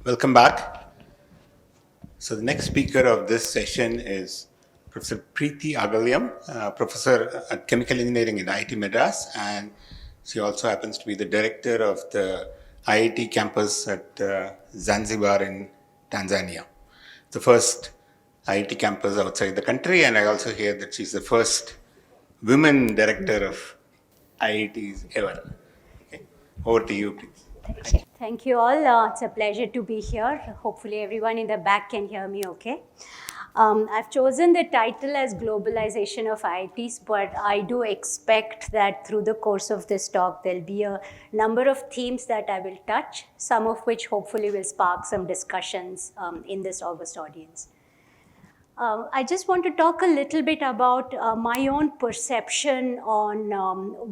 Welcome back. So the next speaker of this session is Professor Preeti Aghalayam, professor at Chemical Engineering at IIT Madras, and she also happens to be the director of the IIT campus at Zanzibar in Tanzania, the first IIT campus outside the country, and I also hear that she's the first women director of IITs ever. Okay. Over to you, please. Thank you all. It's a pleasure to be here. Hopefully, everyone in the back can hear me okay. I've chosen the title as Globalization of IITs, but I do expect that through the course of this talk, there'll be a number of themes that I will touch, some of which hopefully will spark some discussions in this August audience. I just want to talk a little bit about my own perception on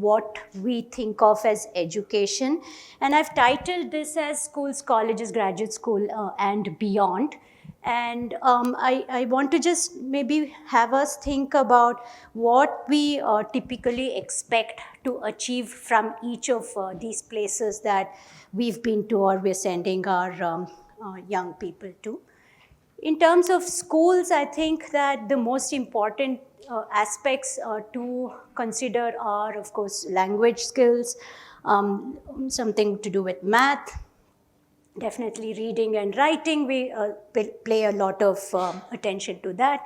what we think of as education. And I've titled this as Schools, Colleges, Graduate School, and Beyond. And I want to just maybe have us think about what we typically expect to achieve from each of these places that we've been to or we're sending our young people to. In terms of schools, I think that the most important aspects to consider are, of course, language skills, something to do with math, definitely reading and writing. We play a lot of attention to that.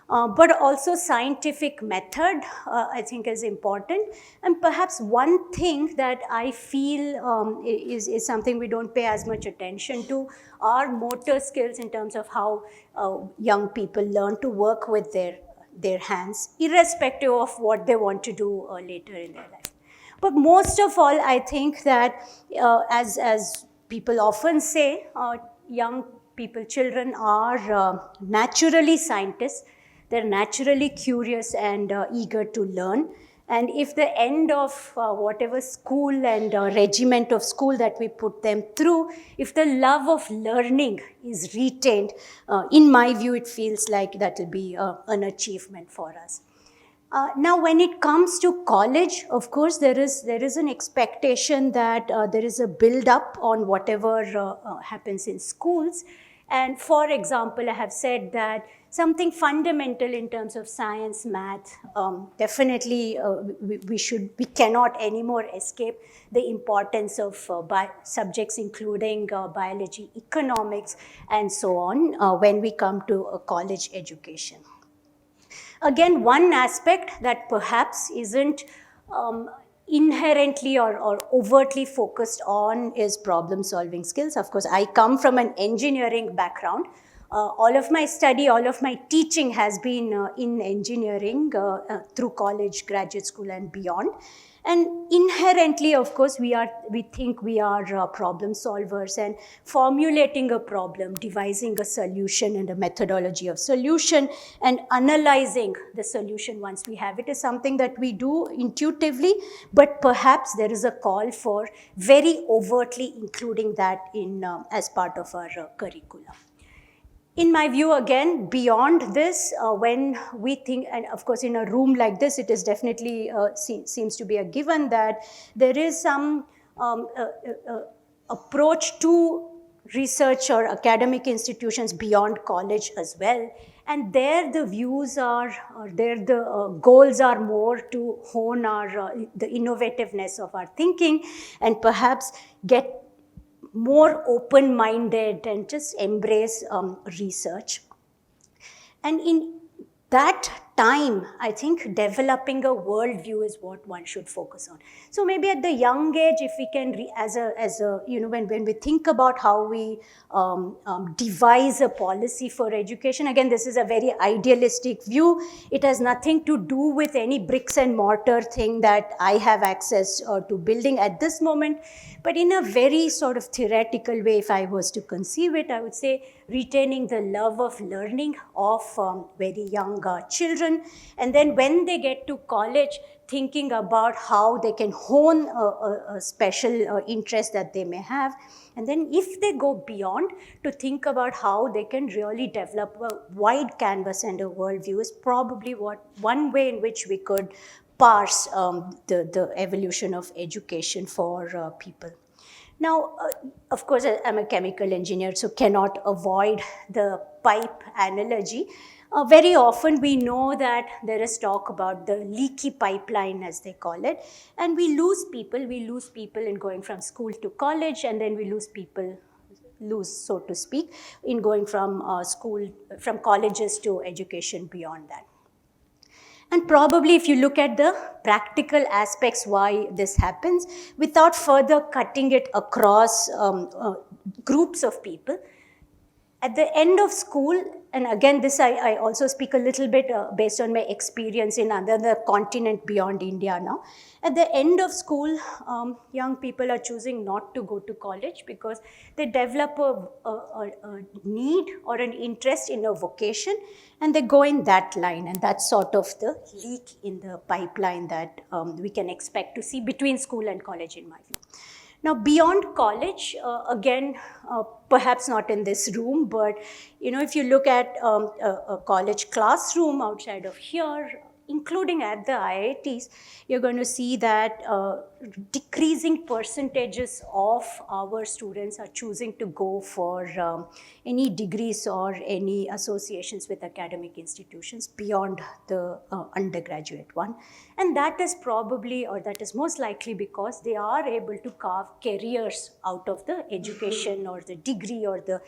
But also scientific method, I think is important. And perhaps one thing that I feel is something we don't pay as much attention to are motor skills in terms of how young people learn to work with their hands, irrespective of what they want to do later in their life. But most of all, I think that as people often say, young people, children are naturally scientists. They're naturally curious and eager to learn. And if the end of whatever school and regiment of school that we put them through, if the love of learning is retained, in my view, it feels like that will be an achievement for us. Now, when it comes to college, of course, there is an expectation that there is a build-up on whatever happens in schools. And for example, I have said that something fundamental in terms of science, math, definitely we cannot anymore escape the importance of subjects including biology, economics, and so on when we come to a college education. Again, one aspect that perhaps isn't inherently or overtly focused on is problem solving skills. Of course, I come from an engineering background. All of my study, all of my teaching has been in engineering through college, graduate school, and beyond. And inherently, of course, we think we are problem solvers, and formulating a problem, devising a solution and a methodology of solution, and analyzing the solution once we have it is something that we do intuitively, but perhaps there is a call for very overtly including that in as part of our curriculum. In my view, again, beyond this, when we think, and of course in a room like this, it is definitely seems to be a given that there is some approach to research or academic institutions beyond college as well. And there the views are, or there the goals are more to hone the innovativeness of our thinking and perhaps get more open-minded and just embrace research. And in that time, I think developing a worldview is what one should focus on. So maybe at the young age, if we can, when we think about how we devise a policy for education, again, this is a very idealistic view. It has nothing to do with any bricks and mortar thing that I have access to building at this moment. But in a very sort of theoretical way, if I was to conceive it, I would say retaining the love of learning of very young children. And then when they get to college, thinking about how they can hone a special interest that they may have. And then if they go beyond, to think about how they can really develop a wide canvas and a worldview is probably one way in which we could parse the evolution of education for people. Now, of course, I'm a chemical engineer, so cannot avoid the pipe analogy. Very often we know that there is talk about the leaky pipeline, as they call it, and we lose people. We lose people in going from school to college, and then we lose, so to speak, in going from from colleges to education beyond that. And probably if you look at the practical aspects why this happens, without further cutting it across groups of people, at the end of school, and again, this I also speak a little bit based on my experience in another continent beyond India now. At the end of school, young people are choosing not to go to college because they develop a need or an interest in a vocation, and they go in that line. And that's sort of the leak in the pipeline that we can expect to see between school and college, in my view. Now, beyond college, again, perhaps not in this room, but if you look at a college classroom outside of here, including at the IITs, you're going to see that decreasing percentages of our students are choosing to go for any degrees or any associations with academic institutions beyond the undergraduate one. And that is probably, or that is most likely, because they are able to carve careers out of the education or the degree or the,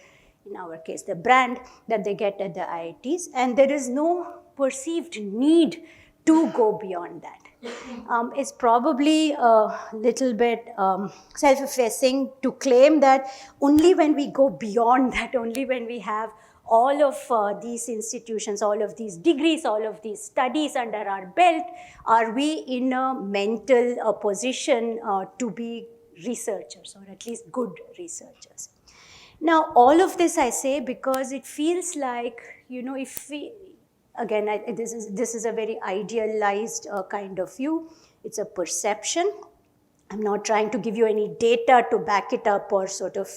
in our case, the brand that they get at the IITs, and there is no perceived need to go beyond that. It's probably a little bit self-effacing to claim that only when we go beyond that, only when we have all of these institutions, all of these degrees, all of these studies under our belt, are we in a mental position to be researchers, or at least good researchers. Now, all of this I say because it feels like, if we, again, this is a very idealized kind of view. It's a perception. I'm not trying to give you any data to back it up or sort of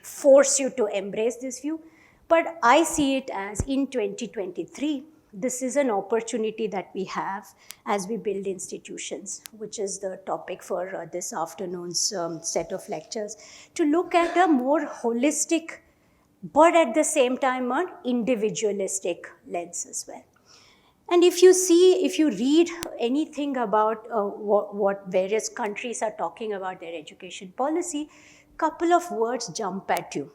force you to embrace this view. But I see it as, in 2023, this is an opportunity that we have as we build institutions, which is the topic for this afternoon's set of lectures, to look at a more holistic, but at the same time an individualistic lens as well. And if you read anything about what various countries are talking about their education policy, couple of words jump at you.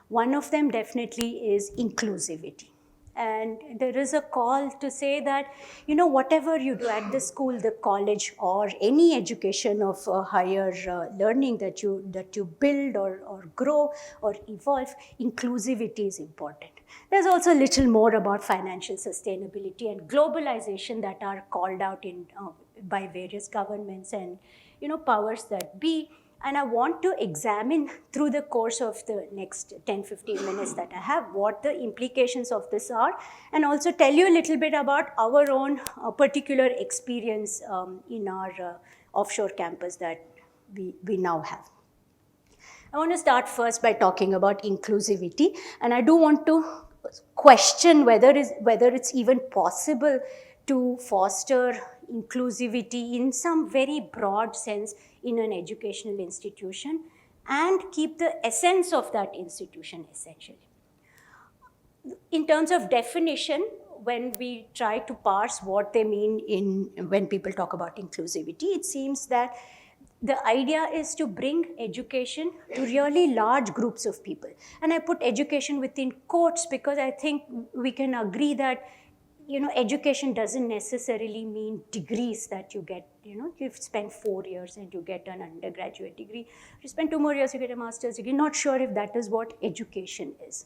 One of them definitely is inclusivity. And there is a call to say that, whatever you do at the school, the college, or any education of higher learning that you build or grow or evolve, inclusivity is important. There's also a little more about financial sustainability and globalization that are called out by various governments and powers that be. And I want to examine through the course of the next 10-15 minutes that I have what the implications of this are, and also tell you a little bit about our own particular experience in our offshore campus that we now have. I want to start first by talking about inclusivity, and I do want to question whether it's even possible to foster inclusivity in some very broad sense in an educational institution and keep the essence of that institution essentially. In terms of definition, when we try to parse what they mean when people talk about inclusivity, it seems that the idea is to bring education to really large groups of people. And I put education within quotes because I think we can agree that education doesn't necessarily mean degrees that you get. You've spent 4 years and you get an undergraduate degree. You spend 2 more years, you get a master's degree. Not sure if that is what education is.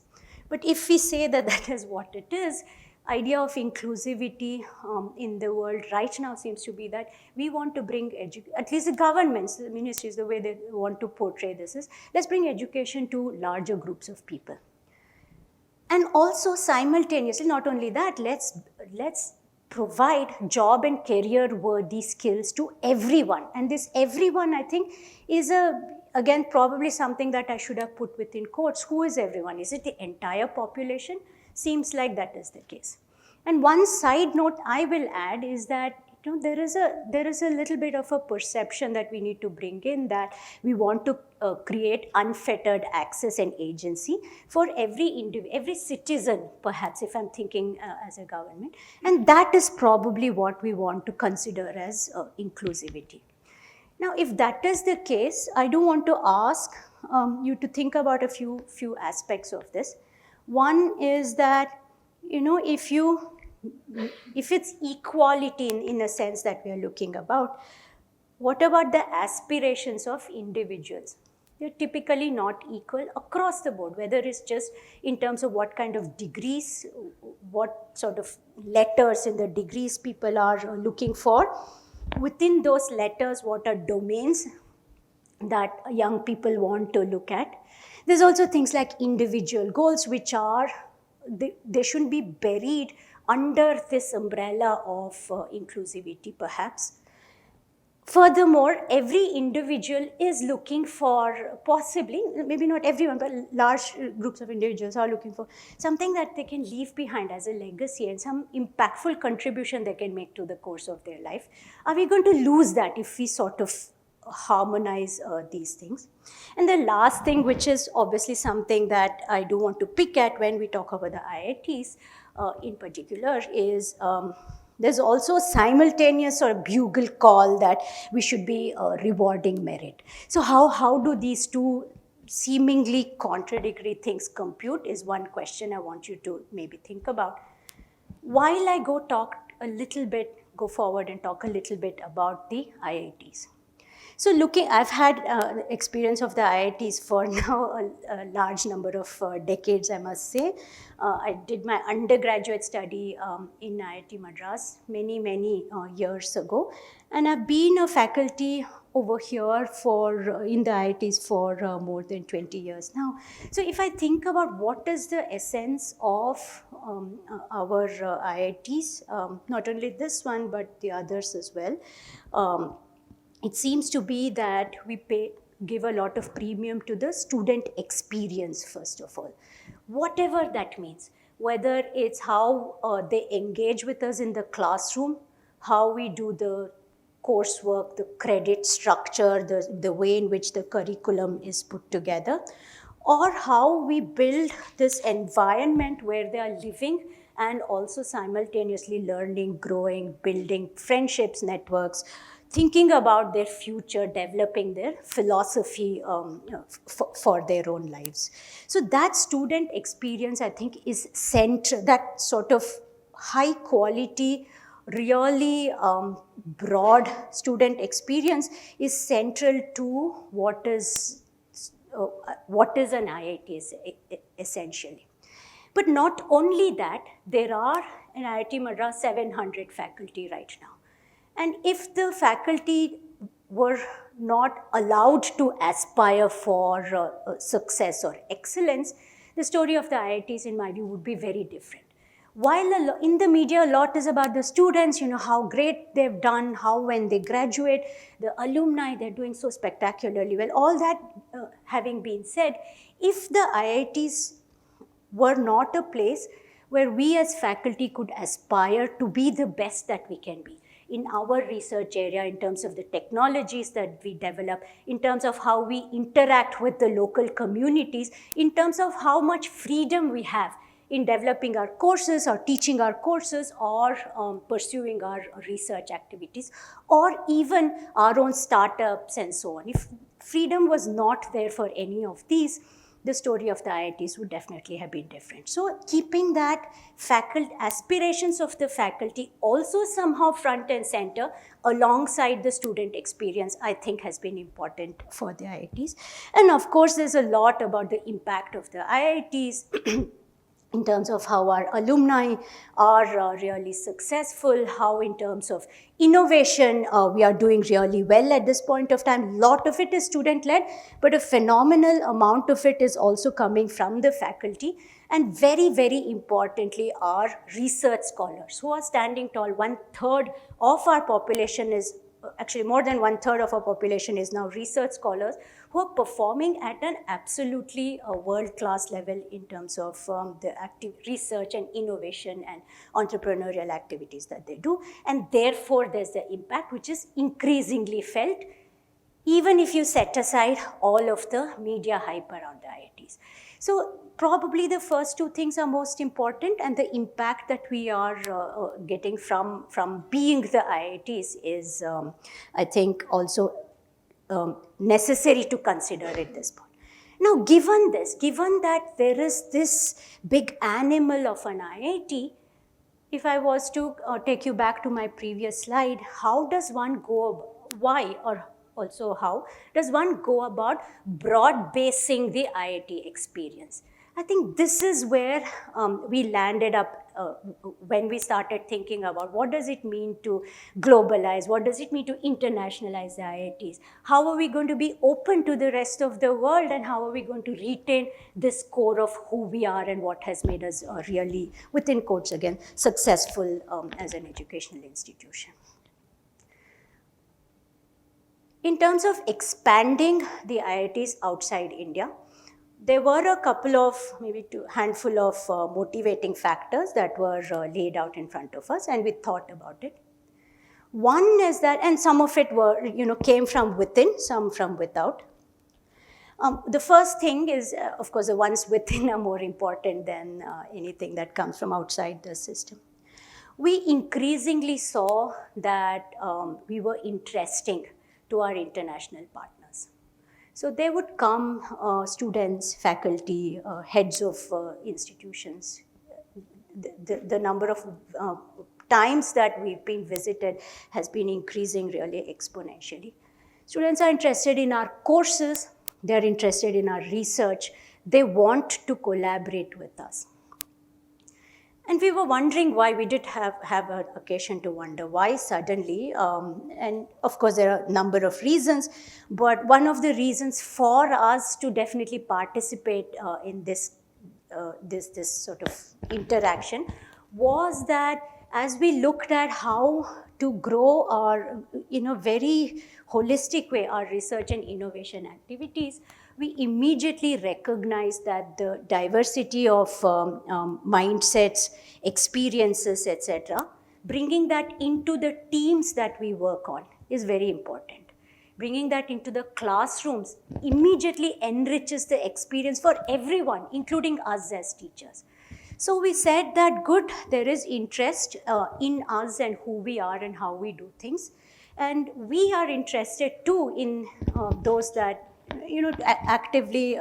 But if we say that that is what it is, idea of inclusivity in the world right now seems to be that we want to bring at least the governments, the ministries, the way they want to portray this is, let's bring education to larger groups of people. And also simultaneously, not only that, let's provide job and career worthy skills to everyone. And this everyone, I think, is again probably something that I should have put within quotes. Who is everyone? Is it the entire population? Seems like that is the case. And one side note I will add is that there is a little bit of a perception that we need to bring in, that we want to create unfettered access and agency for every citizen, perhaps, if I'm thinking as a government, and that is probably what we want to consider as inclusivity. Now, if that is the case, I do want to ask you to think about a few aspects of this. One is that, if it's equality in a sense that we are looking about, what about the aspirations of individuals? They're typically not equal across the board, whether it's just in terms of what kind of degrees, what sort of letters in the degrees people are looking for. Within those letters, what are domains that young people want to look at? There's also things like individual goals, which are, they shouldn't be buried under this umbrella of inclusivity, perhaps. Furthermore, every individual is looking for, possibly, maybe not everyone, but large groups of individuals are looking for something that they can leave behind as a legacy and some impactful contribution they can make to the course of their life. Are we going to lose that if we sort of harmonize these things? And the last thing, which is obviously something that I do want to pick at when we talk about the IITs in particular, is there's also a simultaneous or bugle call that we should be rewarding merit. So how do these two seemingly contradictory things compute is one question I want you to maybe think about. While I go forward and talk a little bit about the IITs. So I've had experience of the IITs for now a large number of decades, I must say. I did my undergraduate study in IIT Madras many years ago, and I've been a faculty over here in the IITs for more than 20 years now. So if I think about what is the essence of our IITs, not only this one but the others as well, it seems to be that we give a lot of premium to the student experience, first of all. Whatever that means, whether it's how they engage with us in the classroom, how we do the coursework, the credit structure, the way in which the curriculum is put together, or how we build this environment where they are living and also simultaneously learning, growing, building friendships, networks, thinking about their future, developing their philosophy for their own lives. So that student experience, I think, is central. That sort of high quality, really broad student experience is central to what is an IIT essentially. But not only that, there are in IIT Madras 700 faculty right now. And if the faculty were not allowed to aspire for success or excellence, the story of the IITs, in my view, would be very different. While in the media, a lot is about the students, how great they've done, how when they graduate, the alumni, they're doing so spectacularly well. All that having been said, if the IITs were not a place where we as faculty could aspire to be the best that we can be in our research area, in terms of the technologies that we develop, in terms of how we interact with the local communities, in terms of how much freedom we have in developing our courses or teaching our courses or pursuing our research activities, or even our own startups and so on. If freedom was not there for any of these, the story of the IITs would definitely have been different. So keeping that aspirations of the faculty also somehow front and center alongside the student experience, I think has been important for the IITs. And of course, there's a lot about the impact of the IITs in terms of how our alumni are really successful, how in terms of innovation we are doing really well at this point of time. A lot of it is student-led, but a phenomenal amount of it is also coming from the faculty. And very importantly, our research scholars who are standing tall. 1/3 of our population is, actually more than 1/3 of our population is now research scholars who are performing at an absolutely world-class level in terms of the active research and innovation and entrepreneurial activities that they do. And therefore, there's the impact which is increasingly felt, even if you set aside all of the media hype around the IITs. So probably the first two things are most important, and the impact that we are getting from being the IITs is, I think, also necessary to consider at this point. Now, given that there is this big animal of an IIT, if I was to take you back to my previous slide, how does one go, why or also how does one go about broad basing the IIT experience? I think this is where we landed up when we started thinking about what does it mean to globalize, what does it mean to internationalize the IITs, how are we going to be open to the rest of the world, and how are we going to retain this core of who we are and what has made us really, within quotes again, successful as an educational institution. In terms of expanding the IITs outside India, there were a couple of, maybe handful of motivating factors that were laid out in front of us, and we thought about it. One is that, and some of it were, came from within, some from without. The first thing is, of course, the ones within are more important than anything that comes from outside the system. We increasingly saw that we were interesting to our international partners. So they would come, students, faculty, heads of institutions. The number of times that we've been visited has been increasing really exponentially. Students are interested in our courses, they're interested in our research, they want to collaborate with us. And we were wondering why. We did have an occasion to wonder why suddenly, and of course there are a number of reasons, but one of the reasons for us to definitely participate in this sort of interaction was that as we looked at how to grow our, in a very holistic way, our research and innovation activities, we immediately recognized that the diversity of mindsets, experiences, etc., bringing that into the teams that we work on is very important. Bringing that into the classrooms immediately enriches the experience for everyone, including us as teachers. So we said that good, there is interest in us and who we are and how we do things. And we are interested too in those that, actively,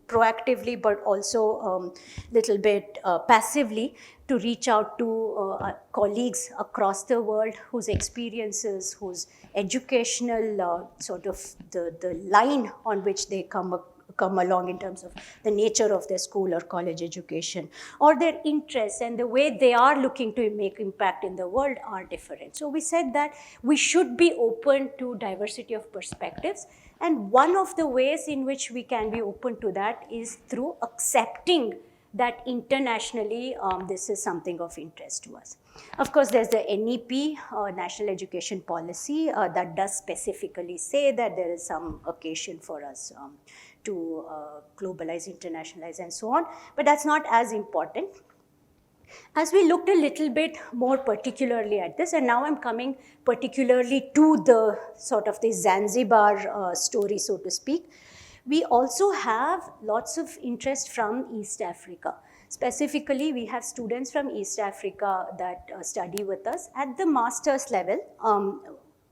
proactively, but also little bit passively, to reach out to colleagues across the world whose experiences, whose educational sort of the line on which they come along in terms of the nature of their school or college education, or their interests and the way they are looking to make impact in the world are different. So we said that we should be open to diversity of perspectives, and one of the ways in which we can be open to that is through accepting that internationally this is something of interest to us. Of course, there's the NEP, National Education Policy, that does specifically say that there is some occasion for us to globalize, internationalize, and so on, but that's not as important. As we looked a little bit more particularly at this, and now I'm coming particularly to the sort of the Zanzibar story, so to speak, we also have lots of interest from East Africa. Specifically, we have students from East Africa that study with us at the master's level,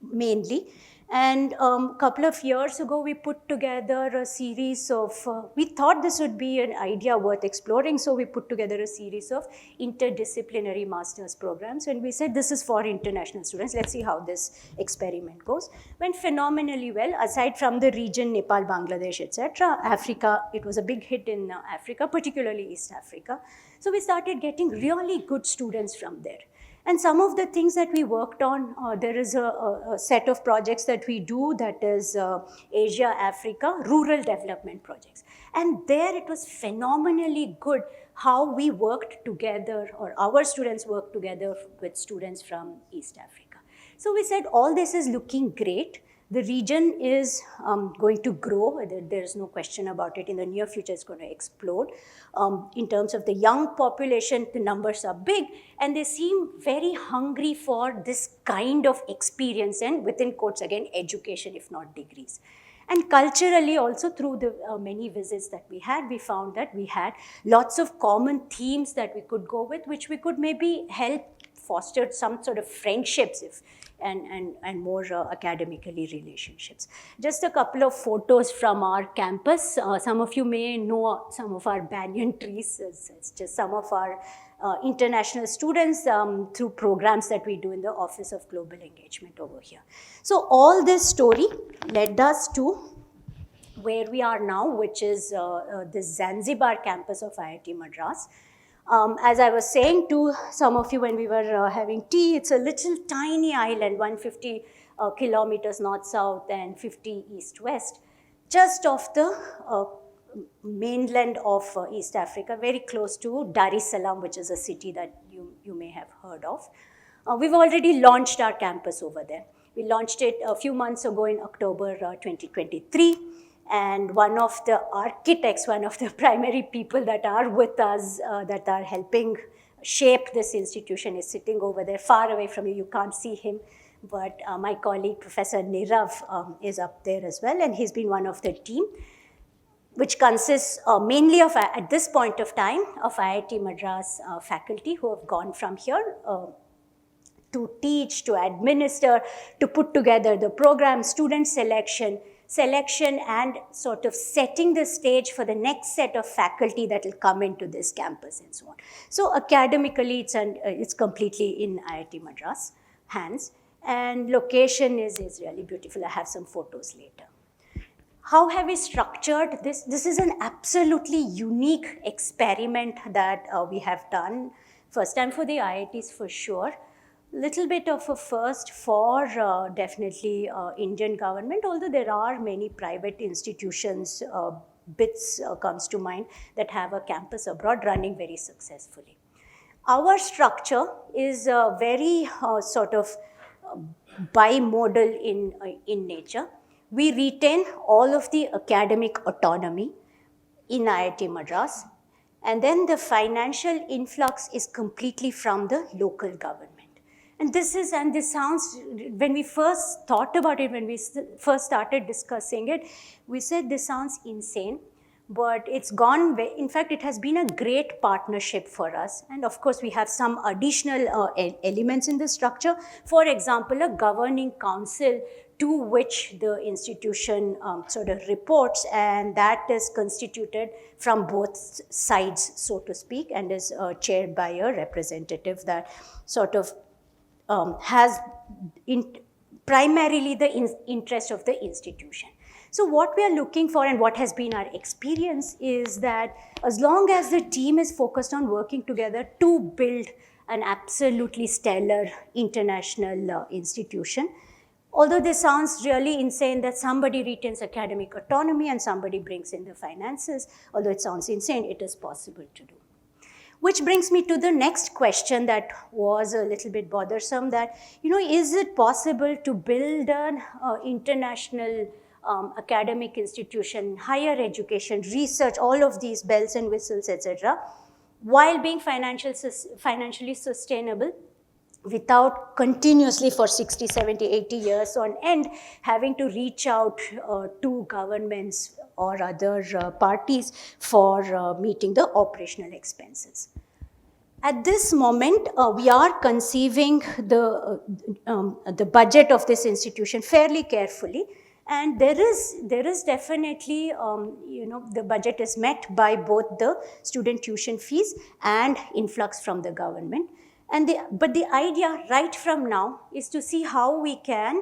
mainly. And a couple of years ago, we put together a series of, we thought this would be an idea worth exploring, so we put together a series of interdisciplinary master's programs. And we said, this is for international students. Let's see how this experiment goes. Went phenomenally well, aside from the region, Nepal, Bangladesh, etc. Africa, it was a big hit in Africa, particularly East Africa. So we started getting really good students from there. And some of the things that we worked on, there is a set of projects that we do that is Asia, Africa, rural development projects. And there it was phenomenally good how we worked together, or our students worked together with students from East Africa. So we said all this is looking great, The region is going to grow. There's no question about it. In the near future, it's going to explode. In terms of the young population, the numbers are big, and they seem very hungry for this kind of experience, and within quotes again, education, if not degrees. And culturally also, through the many visits that we had, we found that we had lots of common themes that we could go with, which we could maybe help foster some sort of friendships and more academically relationships. Just a couple of photos from our campus. Some of you may know some of our banyan trees. It's just some of our international students through programs that we do in the Office of Global Engagement over here. So all this story led us to where we are now, which is the Zanzibar campus of IIT Madras. As I was saying to some of you when we were having tea, it's a little tiny island, 150 kilometers north-south and 50 east-west, just off the mainland of East Africa, very close to Dar es Salaam, which is a city that you may have heard of. We've already launched our campus over there. We launched it a few months ago in October 2023. And one of the architects, one of the primary people that are with us, that are helping shape this institution is sitting over there, far away from you. You can't see him. But my colleague, Professor Nirav, is up there as well. And he's been one of the team, which consists mainly of, at this point of time, of IIT Madras faculty who have gone from here to teach, to administer, to put together the program, student selection, and sort of setting the stage for the next set of faculty that will come into this campus and so on. So academically, it's completely in IIT Madras hands, and location is really beautiful. I have some photos later. How have we structured this? This is an absolutely unique experiment that we have done. First time for the IITs for sure. Little bit of a first for definitely Indian government, although there are many private institutions, BITS comes to mind, that have a campus abroad running very successfully. Our structure is very sort of bimodal in nature. We retain all of the academic autonomy in IIT Madras, and then the financial influx is completely from the local government. And this sounds, when we first thought about it, when we first started discussing it, we said this sounds insane, but it's gone, in fact, it has been a great partnership for us. And of course, we have some additional elements in the structure. For example, a governing council to which the institution sort of reports, and that is constituted from both sides, so to speak, and is chaired by a representative that sort of has primarily the interest of the institution. So what we are looking for and what has been our experience is that as long as the team is focused on working together to build an absolutely stellar international institution, although this sounds really insane that somebody retains academic autonomy and somebody brings in the finances, although it sounds insane, it is possible to do. Which brings me to the next question that was a little bit bothersome, that, is it possible to build an international academic institution, higher education, research, all of these bells and whistles, etc., while being financially sustainable, without continuously for 60, 70, 80 years on end having to reach out to governments or other parties for meeting the operational expenses. At this moment, we are conceiving the budget of this institution fairly carefully, and there is definitely, the budget is met by both the student tuition fees and influx from the government. But the idea right from now is to see how we can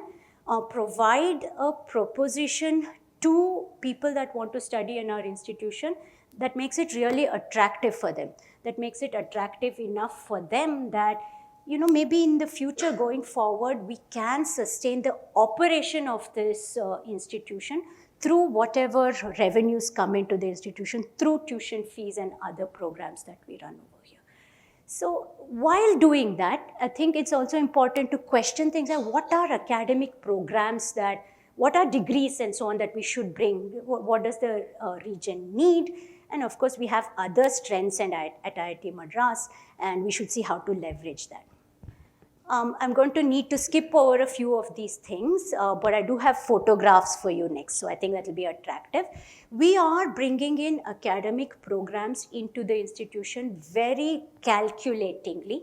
provide a proposition to people that want to study in our institution that makes it really attractive for them, that makes it attractive enough for them that, maybe in the future going forward, we can sustain the operation of this institution through whatever revenues come into the institution, through tuition fees and other programs that we run over here. So while doing that, I think it's also important to question things like what are academic programs that what are degrees and so on that we should bring, what does the region need, and of course we have other strengths at IIT Madras, and we should see how to leverage that. I'm going to need to skip over a few of these things, but I do have photographs for you next, so I think that will be attractive. We are bringing in academic programs into the institution very calculatingly,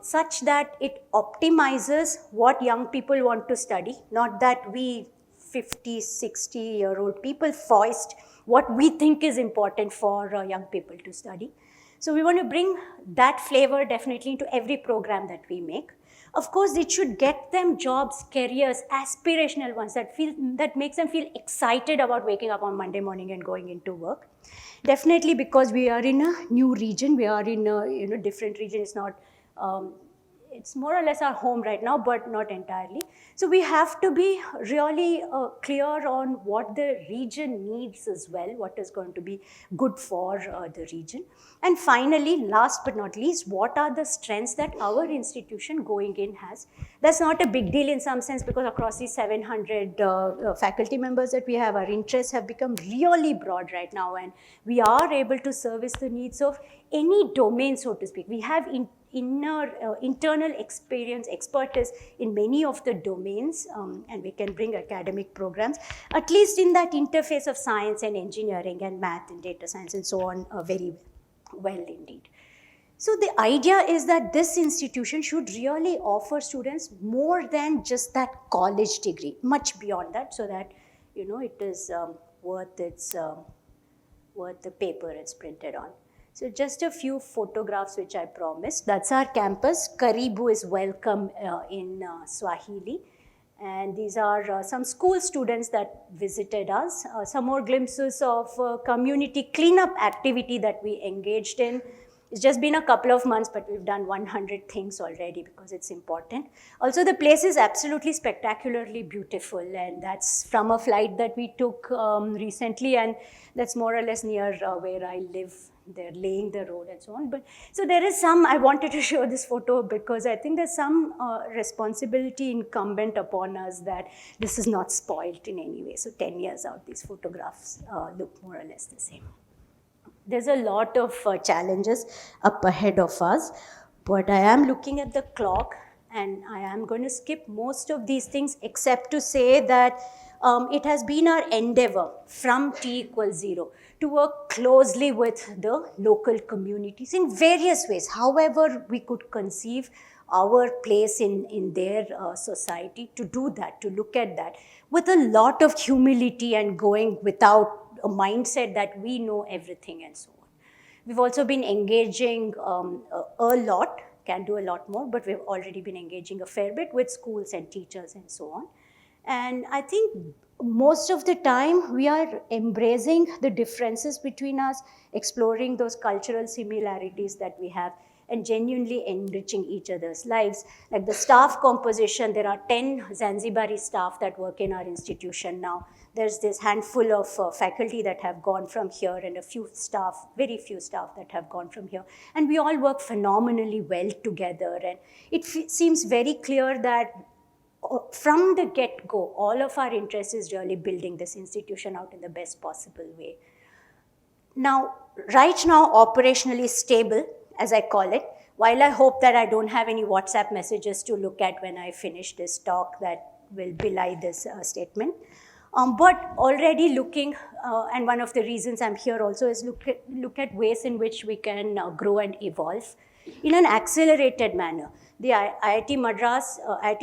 such that it optimizes what young people want to study, not that we 50, 60-year-old people foist what we think is important for young people to study. So we want to bring that flavor definitely into every program that we make. Of course, it should get them jobs, careers, aspirational ones that makes them feel excited about waking up on Monday morning and going into work. Definitely, because we are in a new region, we are in a different region. It's not. It's more or less our home right now, but not entirely. So we have to be really clear on what the region needs as well, what is going to be good for the region. And finally, last but not least, what are the strengths that our institution going in has? That's not a big deal in some sense, because across these 700 faculty members that we have, our interests have become really broad right now, and we are able to service the needs of any domain, so to speak. We have internal experience, expertise in many of the domains, and we can bring academic programs, at least in that interface of science and engineering and math and data science and so on, very well indeed. So the idea is that this institution should really offer students more than just that college degree, much beyond that, so that it is worth the paper it's printed on. So just a few photographs which I promised. That's our campus. Karibu is welcome in Swahili. And these are some school students that visited us. Some more glimpses of community cleanup activity that we engaged in. It's just been a couple of months, but we've done 100 things already because it's important. Also, the place is absolutely spectacularly beautiful, and that's from a flight that we took recently, and that's more or less near where I live. They're laying the road and so on. But so there is some, I wanted to show this photo because I think there's some responsibility incumbent upon us that this is not spoiled in any way. So 10 years out, these photographs look more or less the same. There's a lot of challenges up ahead of us, but I am looking at the clock and I am going to skip most of these things except to say that it has been our endeavor from T=0 to work closely with the local communities in various ways, however we could conceive our place in their society, to do that, to look at that with a lot of humility and going without a mindset that we know everything and so on. We've also been engaging a lot, can do a lot more, but we've already been engaging a fair bit with schools and teachers and so on. And I think most of the time we are embracing the differences between us, exploring those cultural similarities that we have, and genuinely enriching each other's lives. Like the staff composition, there are 10 Zanzibari staff that work in our institution now. There's this handful of faculty that have gone from here and a few staff, very few staff that have gone from here. And we all work phenomenally well together. And it seems very clear that from the get-go, all of our interest is really building this institution out in the best possible way. Now, right now, operationally stable, as I call it, while I hope that I don't have any WhatsApp messages to look at when I finish this talk that will belie this statement. But already looking, and one of the reasons I'm here also is look at ways in which we can grow and evolve in an accelerated manner. The IIT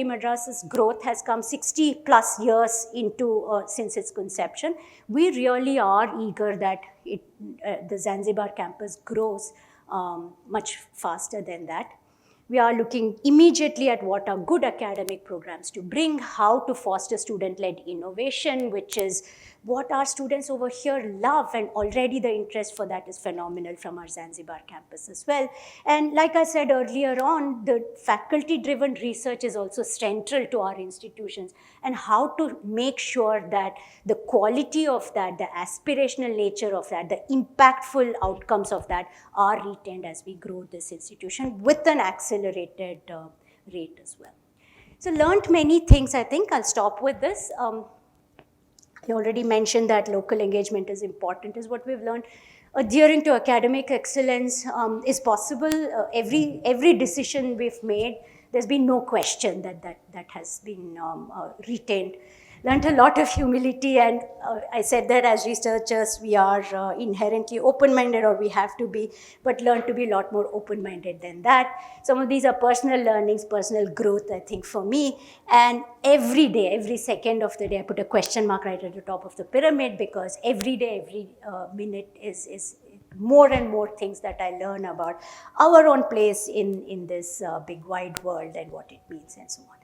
Madras's growth has come 60 plus years into since its conception. We really are eager that the Zanzibar campus grows much faster than that. We are looking immediately at what are good academic programs to bring, how to foster student-led innovation, which is what our students over here love, and already the interest for that is phenomenal from our Zanzibar campus as well. And like I said earlier on, the faculty-driven research is also central to our institutions, and how to make sure that the quality of that, the aspirational nature of that, the impactful outcomes of that are retained as we grow this institution with an accelerated rate as well. So learned many things, I think. I'll stop with this. I already mentioned that local engagement is important, is what we've learned. Adhering to academic excellence is possible. Every decision we've made, there's been no question that has been retained. Learned a lot of humility, and I said that as researchers, we are inherently open-minded, or we have to be, but learn to be a lot more open-minded than that. Some of these are personal learnings, personal growth, I think, for me. And every day, every second of the day, I put a question mark right at the top of the pyramid, because every day, every minute is more and more things that I learn about our own place in this big wide world and what it means and so on.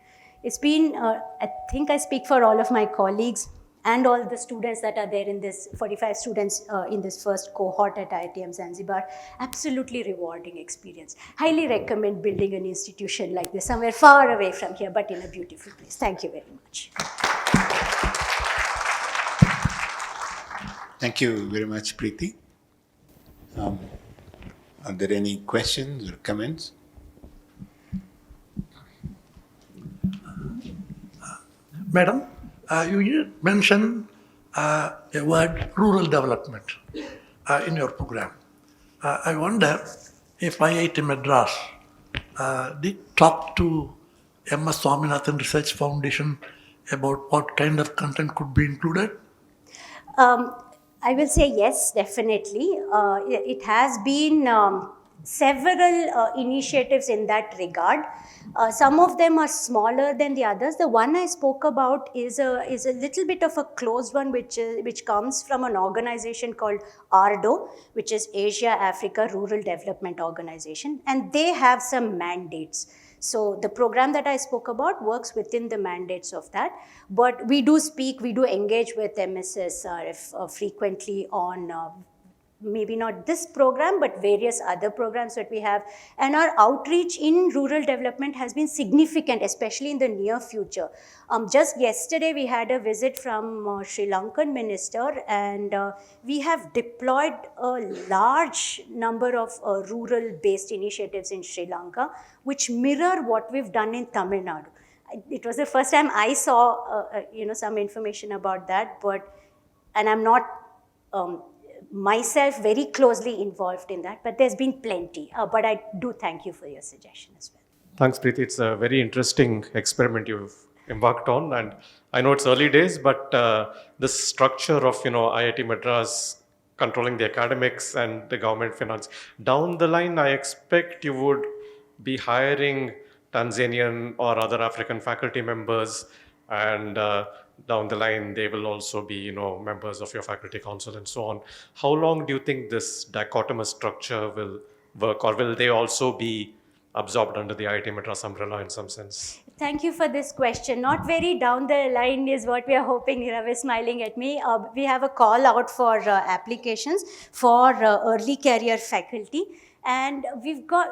It's been, I think I speak for all of my colleagues and all the students that are there in this, 45 students in this first cohort at IIT Zanzibar, absolutely rewarding experience. Highly recommend building an institution like this somewhere far away from here, but in a beautiful place. Thank you very much. Thank you very much, Preeti. Are there any questions or comments? Madam, you mentioned a word rural development in your program. I wonder if IIT Madras did talk to MS Swaminathan Research Foundation about what kind of content could be included? I will say yes, definitely. It has been several initiatives in that regard. Some of them are smaller than the others. The one I spoke about is a little bit of a closed one, which comes from an organization called ARDO, which is Asia Africa Rural Development Organization, and they have some mandates. So the program that I spoke about works within the mandates of that. But we do engage with MSSRF frequently on maybe not this program, but various other programs that we have. And our outreach in rural development has been significant, especially in the near future. Just yesterday, we had a visit from Sri Lankan minister, and we have deployed a large number of rural-based initiatives in Sri Lanka, which mirror what we've done in Tamil Nadu. It was the first time I saw, some information about that, and I'm not myself very closely involved in that, but there's been plenty. But I do thank you for your suggestion as well. Thanks, Preeti. It's a very interesting experiment you've embarked on, and I know it's early days, but this structure of IIT Madras controlling the academics and the government finance, down the line, I expect you would be hiring Tanzanian or other African faculty members, and down the line they will also be members of your faculty council and so on. How long do you think this dichotomous structure will work, or will they also be absorbed under the IIT Madras umbrella in some sense? Thank you for this question. Not very down the line is what we are hoping. Hirav is smiling at me. We have a call out for applications for early career faculty. And we've got,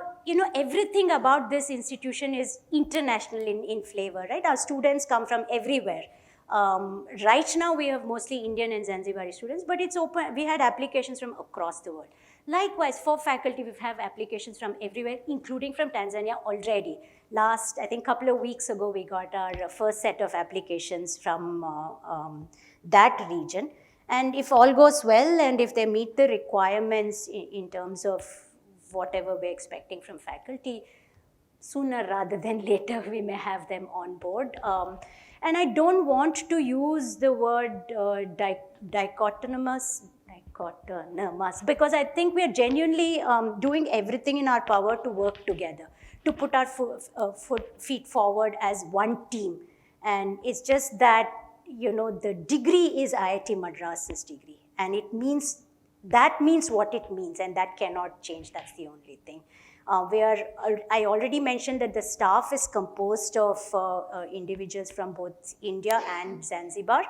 everything about this institution is international in flavor, right? Our students come from everywhere. Right now, we have mostly Indian and Zanzibari students, but it's open. We had applications from across the world. Likewise, for faculty, we have applications from everywhere, including from Tanzania already. Last, I think, couple of weeks ago, we got our first set of applications from that region. And if all goes well, and if they meet the requirements in terms of whatever we're expecting from faculty, sooner rather than later, we may have them on board. And I don't want to use the word dichotomous, because I think we are genuinely doing everything in our power to work together, to put our feet forward as one team. And it's just that, the degree is IIT Madras's degree. And that means what it means, and that cannot change. That's the only thing. I already mentioned that the staff is composed of individuals from both India and Zanzibar.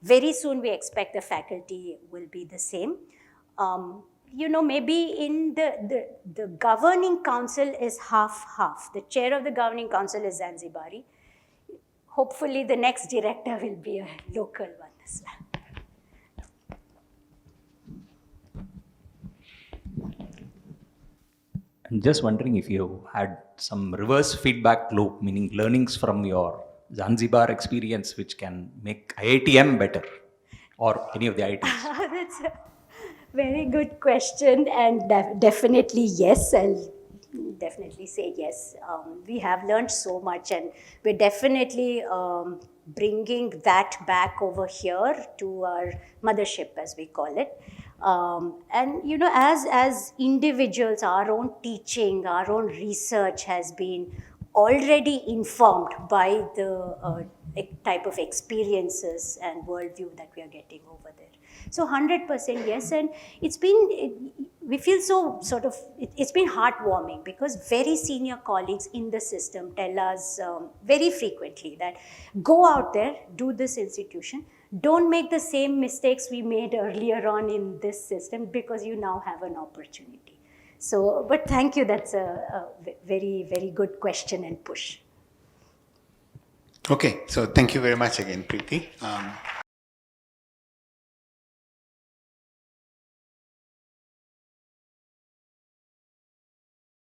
Very soon we expect the faculty will be the same. Maybe in the governing council is half-half. The chair of the governing council is Zanzibari. Hopefully the next director will be a local one as well. I'm just wondering if you had some reverse feedback loop, meaning learnings from your Zanzibar experience, which can make IITM better or any of the IITs? That's a very good question, and definitely yes. I'll definitely say yes. We have learned so much, and we're definitely bringing that back over here to our mothership, as we call it. And you know, as individuals, our own teaching, our own research has been already informed by the type of experiences and worldview that we are getting over there. So 100% yes, and we feel so sort of, it's been heartwarming because very senior colleagues in the system tell us very frequently that go out there, do this institution, don't make the same mistakes we made earlier on in this system because you now have an opportunity. So, but thank you, that's a very, very good question and push. Okay, so thank you very much again, Preeti.